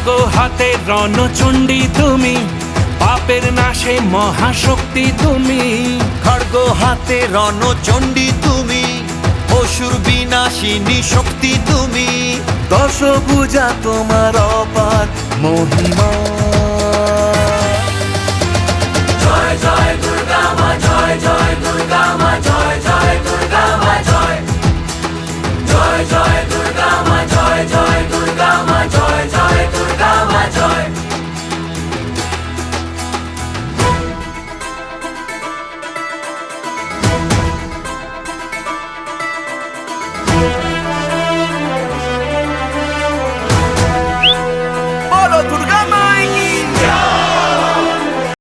খড়গ হাতে রণচণ্ডী তুমি, পাপের নাশে মহাশক্তি তুমি। খড়গ হাতে রণচণ্ডী তুমি, অসুর বিনাশিনী শক্তি তুমি। দশভুজা তোমার অপার মহিমা।